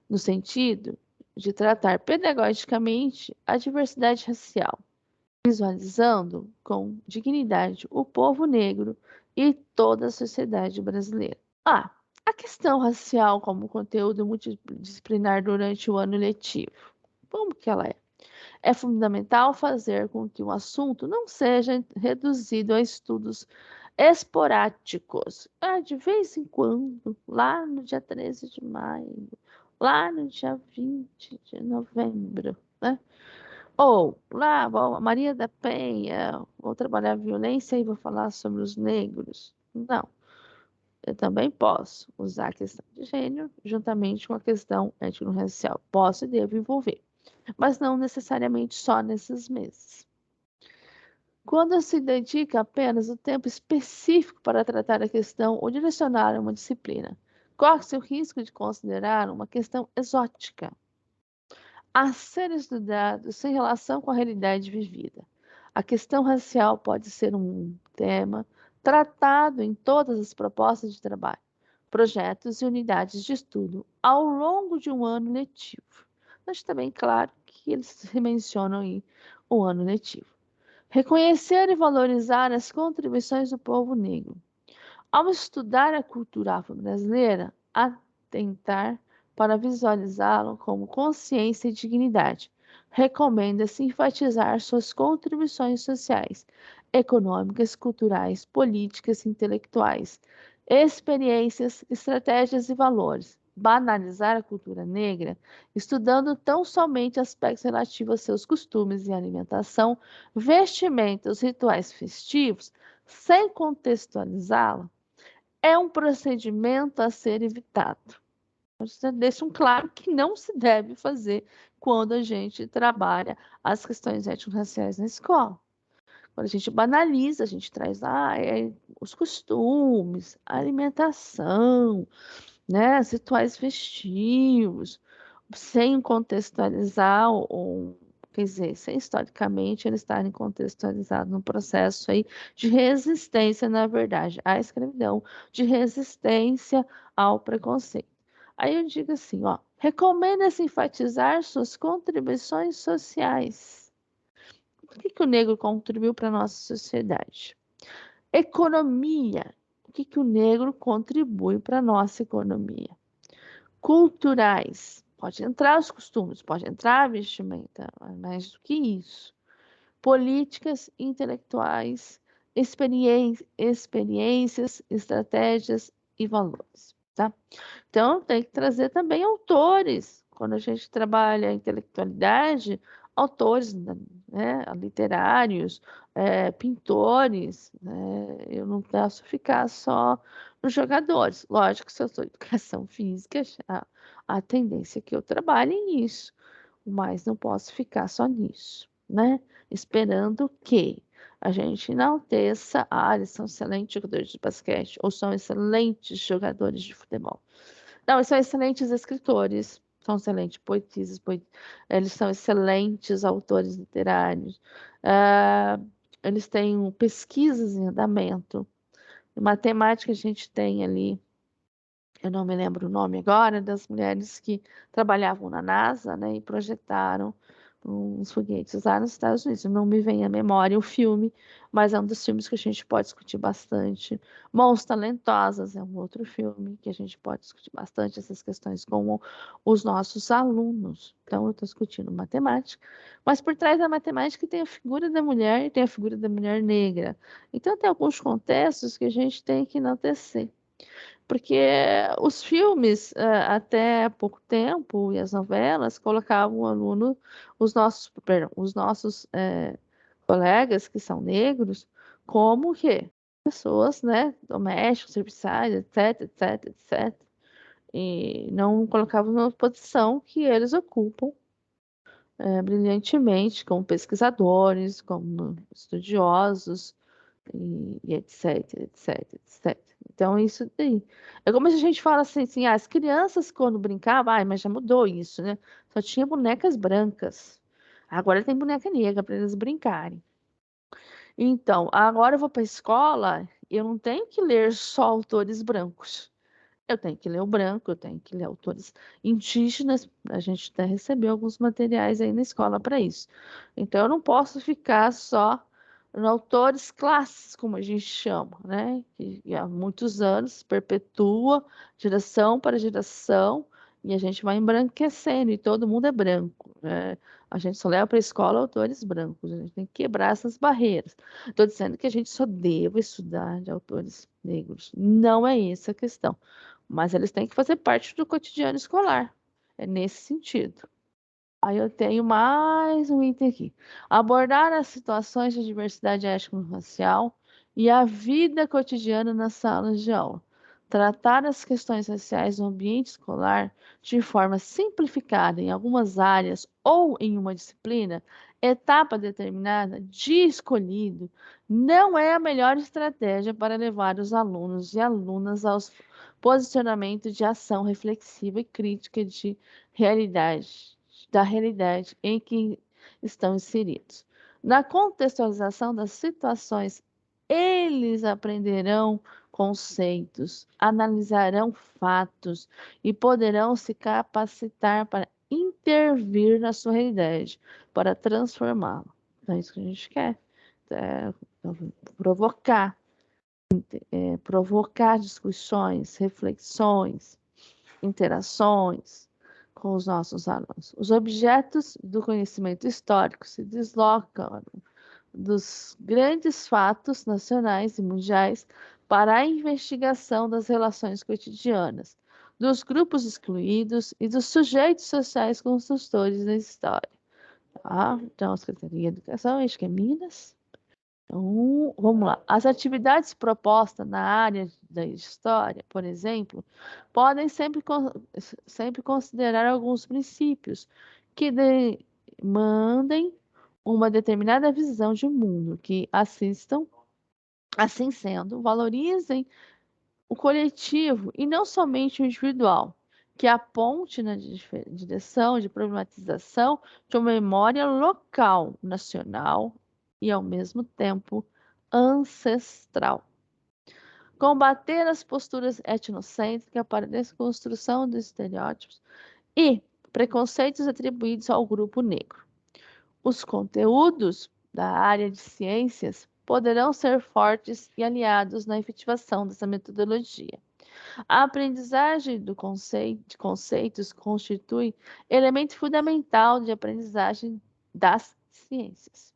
no sentido de tratar pedagogicamente a diversidade racial, visualizando com dignidade o povo negro e toda a sociedade brasileira. A questão racial como conteúdo multidisciplinar durante o ano letivo. Como que ela é? É fundamental fazer com que o assunto não seja reduzido a estudos esporádicos. De vez em quando, lá no dia 13 de maio, lá no dia 20 de novembro, né? Ou lá, Maria da Penha, vou trabalhar violência e vou falar sobre os negros. Não, eu também posso usar a questão de gênero juntamente com a questão étnico-racial. Posso e devo envolver, mas não necessariamente só nesses meses. Quando se dedica apenas o tempo específico para tratar a questão ou direcionar uma disciplina, corre-se o risco de considerar uma questão exótica a ser estudado sem relação com a realidade vivida. A questão racial pode ser um tema tratado em todas as propostas de trabalho, projetos e unidades de estudo ao longo de um ano letivo. Mas também, claro, que eles mencionam aí o ano letivo. Reconhecer e valorizar as contribuições do povo negro. Ao estudar a cultura afro-brasileira, atentar para visualizá-lo como consciência e dignidade. Recomenda-se enfatizar suas contribuições sociais, econômicas, culturais, políticas, intelectuais, experiências, estratégias e valores. Banalizar a cultura negra, estudando tão somente aspectos relativos a seus costumes e alimentação, vestimentas, rituais festivos, sem contextualizá-la, é um procedimento a ser evitado. Você deixa claro que não se deve fazer quando a gente trabalha as questões étnico-raciais na escola. Quando a gente banaliza, a gente traz os costumes, a alimentação, né, os rituais festivos, sem contextualizar quer dizer, sem historicamente eles estarem contextualizados no processo aí de resistência, na verdade, à escravidão, de resistência ao preconceito. Aí eu digo assim, recomenda-se enfatizar suas contribuições sociais. O que o negro contribuiu para a nossa sociedade? Economia. O que o negro contribui para a nossa economia? Culturais. Pode entrar os costumes, pode entrar a vestimenta, mais do que isso. Políticas intelectuais, experiências, estratégias e valores, tá? Então, tem que trazer também autores. Quando a gente trabalha a intelectualidade, autores, né, literários, pintores, né? Eu não posso ficar só nos jogadores. Lógico, se eu sou educação física, a tendência é que eu trabalhe nisso, mas não posso ficar só nisso, né? Esperando que a gente enalteça, eles são excelentes jogadores de basquete, ou são excelentes jogadores de futebol. Não, eles são excelentes escritores, são excelentes poetisas, eles são excelentes autores literários, eles têm pesquisas em andamento. Em matemática, a gente tem ali, eu não me lembro o nome agora, das mulheres que trabalhavam na NASA, né, e projetaram uns foguetes lá nos Estados Unidos. Não me vem à memória o filme, mas é um dos filmes que a gente pode discutir bastante. Mãos Talentosas é um outro filme que a gente pode discutir bastante essas questões com os nossos alunos. Então, eu estou discutindo matemática, mas por trás da matemática tem a figura da mulher e tem a figura da mulher negra. Então, tem alguns contextos que a gente tem que enaltecer. Porque os filmes, até pouco tempo, e as novelas, colocavam o aluno, os nossos colegas que são negros, como o quê? Pessoas, né, domésticos, serviçais, etc, etc, etc. E não colocavam na posição que eles ocupam brilhantemente, como pesquisadores, como estudiosos, e etc, etc, etc. Então, isso daí. É como se a gente fala assim, as crianças quando brincavam, mas já mudou isso, né? Só tinha bonecas brancas. Agora tem boneca negra para eles brincarem. Então, agora eu vou para a escola, eu não tenho que ler só autores brancos. Eu tenho que ler o branco, eu tenho que ler autores indígenas. A gente até recebeu alguns materiais aí na escola para isso. Então, eu não posso ficar só em autores clássicos, como a gente chama, né? Que há muitos anos perpetua geração para geração e a gente vai embranquecendo e todo mundo é branco, né? A gente só leva para a escola autores brancos. A gente tem que quebrar essas barreiras. Estou dizendo que a gente só deva estudar de autores negros. Não é essa a questão. Mas eles têm que fazer parte do cotidiano escolar. É nesse sentido. Aí eu tenho mais um item aqui. Abordar as situações de diversidade étnico-racial e a vida cotidiana nas salas de aula. Tratar as questões raciais no ambiente escolar de forma simplificada em algumas áreas ou em uma disciplina, etapa determinada de escolhido, não é a melhor estratégia para levar os alunos e alunas aos posicionamentos de ação reflexiva e crítica da realidade em que estão inseridos. Na contextualização das situações, eles aprenderão conceitos, analisarão fatos e poderão se capacitar para intervir na sua realidade, para transformá-la. Então, é isso que a gente quer. É, provocar, provocar discussões, reflexões, interações com os nossos alunos. Os objetos do conhecimento histórico se deslocam dos grandes fatos nacionais e mundiais para a investigação das relações cotidianas, dos grupos excluídos e dos sujeitos sociais construtores da história. Tá? Então, a Secretaria de Educação, acho que é Minas. Então, vamos lá. As atividades propostas na área da história, por exemplo, podem sempre considerar alguns princípios que demandem uma determinada visão de mundo, que assistam, assim sendo, valorizem o coletivo e não somente o individual, que aponte na direção de problematização de uma memória local, nacional e, ao mesmo tempo, ancestral. Combater as posturas etnocêntricas para a desconstrução dos estereótipos e preconceitos atribuídos ao grupo negro. Os conteúdos da área de ciências poderão ser fortes e aliados na efetivação dessa metodologia. A aprendizagem de conceitos constitui elemento fundamental de aprendizagem das ciências.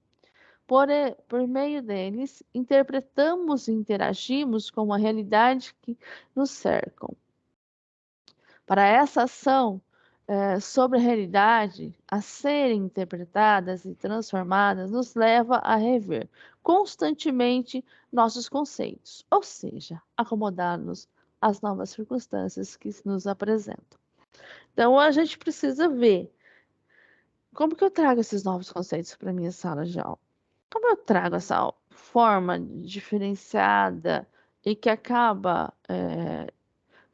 Por meio deles, interpretamos e interagimos com a realidade que nos cercam. Para essa ação sobre a realidade a serem interpretadas e transformadas, nos leva a rever constantemente nossos conceitos, ou seja, acomodar-nos às novas circunstâncias que nos apresentam. Então, a gente precisa ver como que eu trago esses novos conceitos para a minha sala de aula. Como eu trago essa forma diferenciada e que acaba,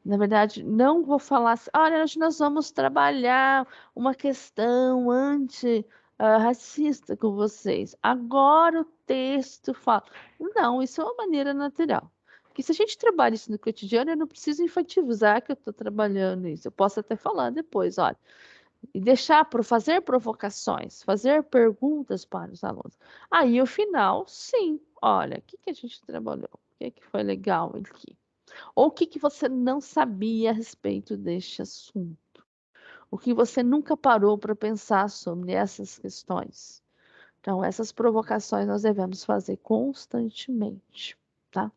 na verdade, não vou falar assim: "Olha, hoje nós vamos trabalhar uma questão racista com vocês. Agora o texto fala". Não, isso é uma maneira natural. Porque se a gente trabalha isso no cotidiano, eu não preciso enfatizar que eu estou trabalhando isso. Eu posso até falar depois: "Olha", e deixar fazer provocações, fazer perguntas para os alunos. Aí, o final, sim: "Olha, o que que a gente trabalhou? O que que foi legal aqui?". Ou o que que você não sabia a respeito deste assunto? O que você nunca parou para pensar sobre essas questões? Então, essas provocações nós devemos fazer constantemente, tá?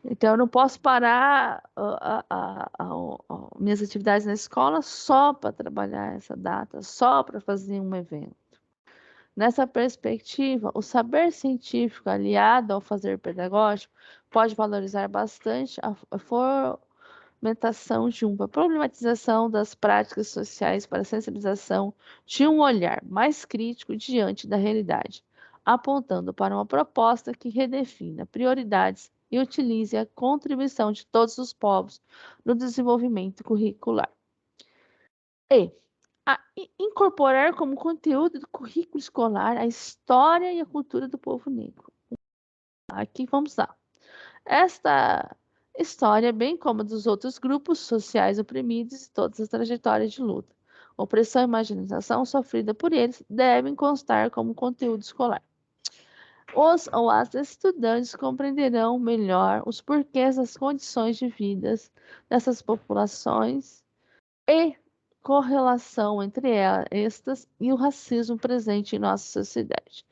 Então, eu não posso parar minhas atividades na escola só para trabalhar essa data, só para fazer um evento. Nessa perspectiva, o saber científico aliado ao fazer pedagógico pode valorizar bastante a fomentação de uma problematização das práticas sociais para a sensibilização de um olhar mais crítico diante da realidade, apontando para uma proposta que redefina prioridades e utilize a contribuição de todos os povos no desenvolvimento curricular. E incorporar como conteúdo do currículo escolar a história e a cultura do povo negro. Aqui vamos lá. Esta história, bem como dos outros grupos sociais oprimidos e todas as trajetórias de luta, opressão e marginalização sofrida por eles, devem constar como conteúdo escolar. Os ou as estudantes compreenderão melhor os porquês das condições de vida dessas populações e correlação entre estas e o racismo presente em nossa sociedade.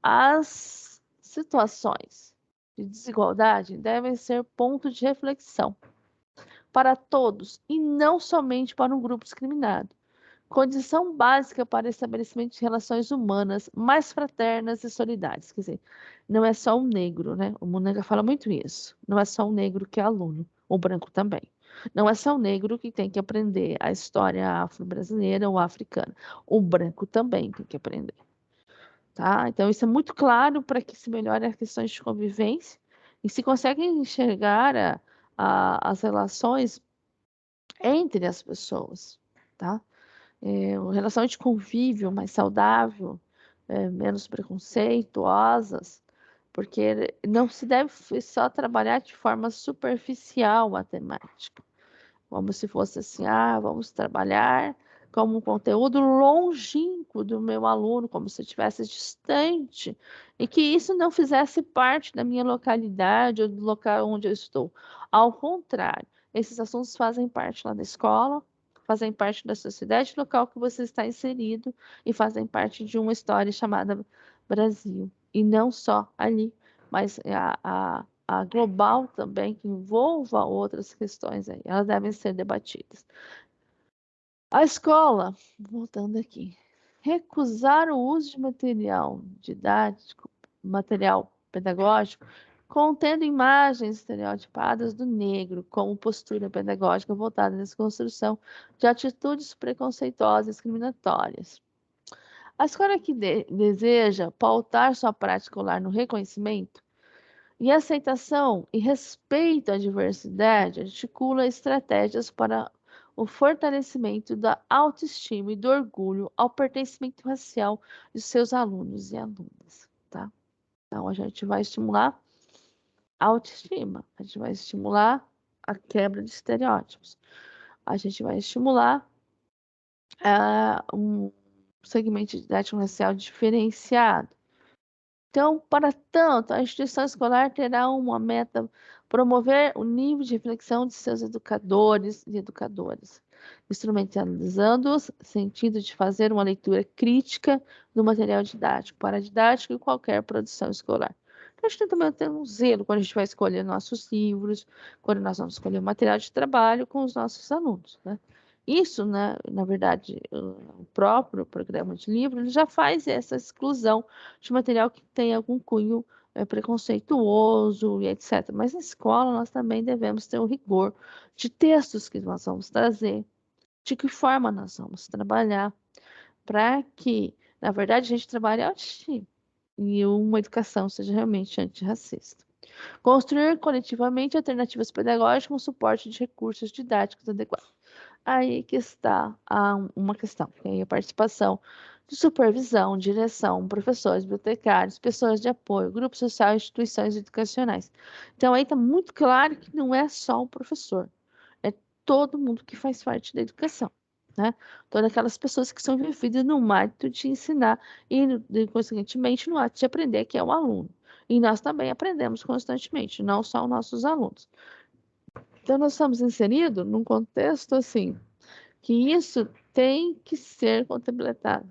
As situações de desigualdade devem ser ponto de reflexão para todos e não somente para um grupo discriminado. Condição básica para estabelecimento de relações humanas mais fraternas e solidárias. Quer dizer, não é só o negro, né? O Munanga fala muito isso. Não é só o negro que é aluno, o branco também. Não é só o negro que tem que aprender a história afro-brasileira ou africana. O branco também tem que aprender. Tá? Então, isso é muito claro para que se melhore as questões de convivência e se consegue enxergar as relações entre as pessoas. Tá? Uma relação de convívio mais saudável, menos preconceituosas, porque não se deve só trabalhar de forma superficial a temática, como se fosse assim, vamos trabalhar como um conteúdo longínquo do meu aluno, como se estivesse distante, e que isso não fizesse parte da minha localidade ou do local onde eu estou. Ao contrário, esses assuntos fazem parte lá da escola, fazem parte da sociedade local que você está inserido e fazem parte de uma história chamada Brasil. E não só ali, mas a global também, que envolva outras questões aí, elas devem ser debatidas. A escola, voltando aqui, recusar o uso de material didático, material pedagógico, contendo imagens estereotipadas do negro como postura pedagógica voltada à desconstrução de atitudes preconceituosas e discriminatórias. A escola que deseja pautar sua prática escolar no reconhecimento e aceitação e respeito à diversidade articula estratégias para o fortalecimento da autoestima e do orgulho ao pertencimento racial de seus alunos e alunas, tá? Então, a gente vai estimular a autoestima, a gente vai estimular a quebra de estereótipos, a gente vai estimular um segmento didático racial diferenciado. Então, para tanto, a instituição escolar terá uma meta: promover o nível de reflexão de seus educadores e educadoras, instrumentalizando-os no sentido de fazer uma leitura crítica do material didático, paradidático e qualquer produção escolar. Então, a gente tem também ter um zelo quando a gente vai escolher nossos livros, quando nós vamos escolher o material de trabalho com os nossos alunos, né? Isso, né, na verdade, o próprio programa de livro ele já faz essa exclusão de material que tem algum cunho preconceituoso e etc. Mas na escola nós também devemos ter o rigor de textos que nós vamos trazer, de que forma nós vamos trabalhar, para que, na verdade, a gente trabalhe a autoestima e uma educação seja realmente antirracista. Construir coletivamente alternativas pedagógicas com suporte de recursos didáticos adequados. Aí que está uma questão, que é a participação de supervisão, direção, professores, bibliotecários, pessoas de apoio, grupo social e instituições educacionais. Então, aí está muito claro que não é só o professor, é todo mundo que faz parte da educação, né? Todas aquelas pessoas que são envolvidas no hábito de ensinar e, consequentemente, no ato de aprender, que é o aluno. E nós também aprendemos constantemente, não só os nossos alunos. Então, nós estamos inseridos num contexto assim, que isso tem que ser contemplado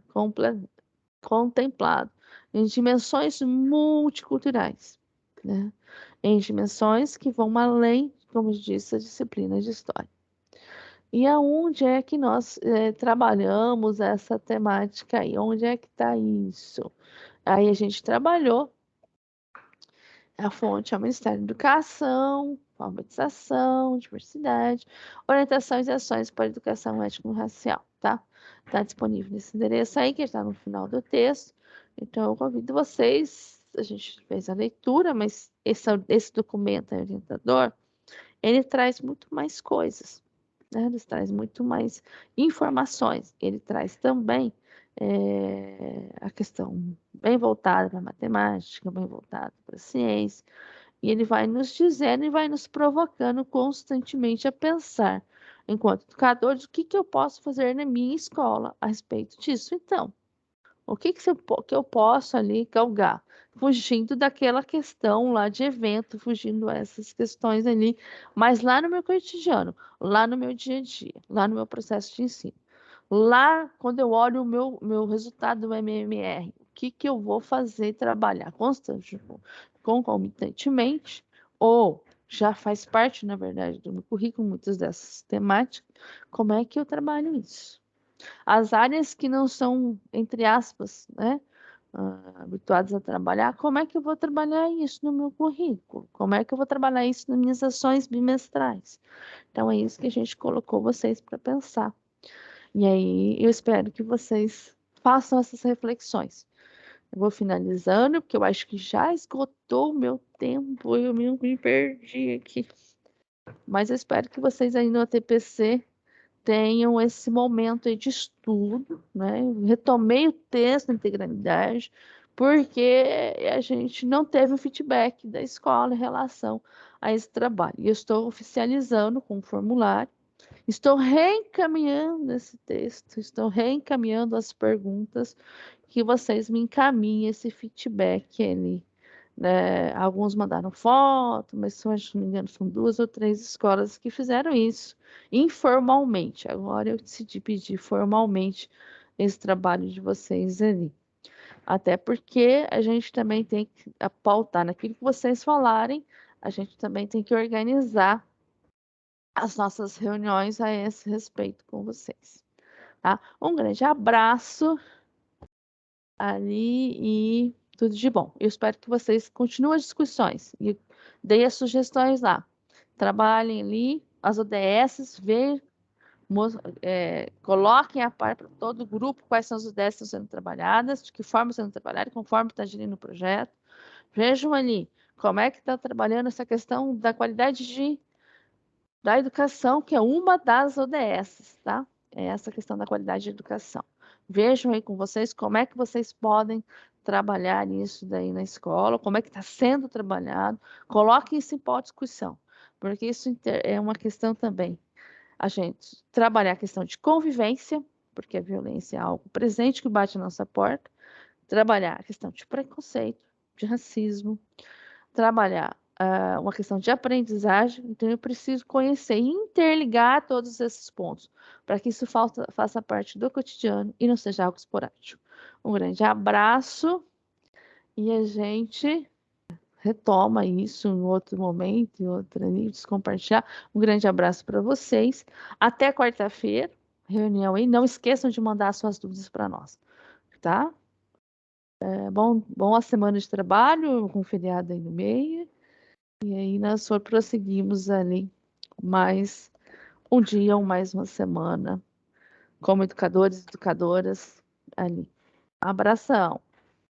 em dimensões multiculturais, né? Em dimensões que vão além, como disse, a disciplina de história. E aonde é que nós trabalhamos essa temática aí? Onde é que está isso? Aí a gente trabalhou, a fonte é o Ministério da Educação, alfabetização, diversidade, orientações e ações para a educação étnico-racial, tá? Está disponível nesse endereço aí, que está no final do texto. Então, eu convido vocês, a gente fez a leitura, mas esse documento orientador, ele traz muito mais coisas, né? Ele traz muito mais informações. Ele traz também a questão bem voltada para a matemática, bem voltada para a ciência, e ele vai nos dizendo e vai nos provocando constantemente a pensar, enquanto educadores, o que eu posso fazer na minha escola a respeito disso. Então, o que eu posso ali galgar? Fugindo daquela questão lá de evento, fugindo dessas questões ali, mas lá no meu cotidiano, lá no meu dia a dia, lá no meu processo de ensino. Lá, quando eu olho o meu resultado do MMR, o que eu vou fazer trabalhar concomitantemente, ou já faz parte, na verdade, do meu currículo, muitas dessas temáticas, como é que eu trabalho isso? As áreas que não são, entre aspas, né, habituadas a trabalhar, como é que eu vou trabalhar isso no meu currículo? Como é que eu vou trabalhar isso nas minhas ações bimestrais? Então, é isso que a gente colocou vocês para pensar. E aí, eu espero que vocês façam essas reflexões. Eu vou finalizando, porque eu acho que já esgotou o meu tempo, eu me perdi aqui. Mas eu espero que vocês aí no ATPC tenham esse momento aí de estudo, né? Eu retomei o texto na integralidade, porque a gente não teve um feedback da escola em relação a esse trabalho. E eu estou oficializando com o formulário, estou reencaminhando esse texto, estou reencaminhando as perguntas que vocês me encaminhem esse feedback ali, né? Alguns mandaram foto, mas se eu não me engano são 2 ou 3 escolas que fizeram isso informalmente. Agora eu decidi pedir formalmente esse trabalho de vocês ali. Até porque a gente também tem que pautar naquilo que vocês falarem, a gente também tem que organizar as nossas reuniões a esse respeito com vocês, tá? Um grande abraço ali e tudo de bom. Eu espero que vocês continuem as discussões e deem as sugestões lá. Trabalhem ali as ODS, coloquem a par para todo o grupo quais são as ODS que estão sendo trabalhadas, de que forma estão sendo trabalhadas, conforme está gerindo o projeto. Vejam ali como é que está trabalhando essa questão da qualidade da educação, que é uma das ODS, tá? É essa questão da qualidade de educação. Vejam aí com vocês como é que vocês podem trabalhar isso daí na escola, como é que está sendo trabalhado, coloquem isso em pauta de discussão, porque isso é uma questão também. A gente trabalhar a questão de convivência, porque a violência é algo presente que bate na nossa porta, trabalhar a questão de preconceito, de racismo, trabalhar uma questão de aprendizagem, então eu preciso conhecer e interligar todos esses pontos, para que isso faça parte do cotidiano e não seja algo esporádico. Um grande abraço e a gente retoma isso em outro momento, em outra nível, compartilhar. Um grande abraço para vocês. Até quarta-feira, reunião aí. Não esqueçam de mandar suas dúvidas para nós, tá? Bom a semana de trabalho, com feriado aí no meio. E aí nós prosseguimos ali mais um dia ou mais uma semana como educadores e educadoras ali. Abração!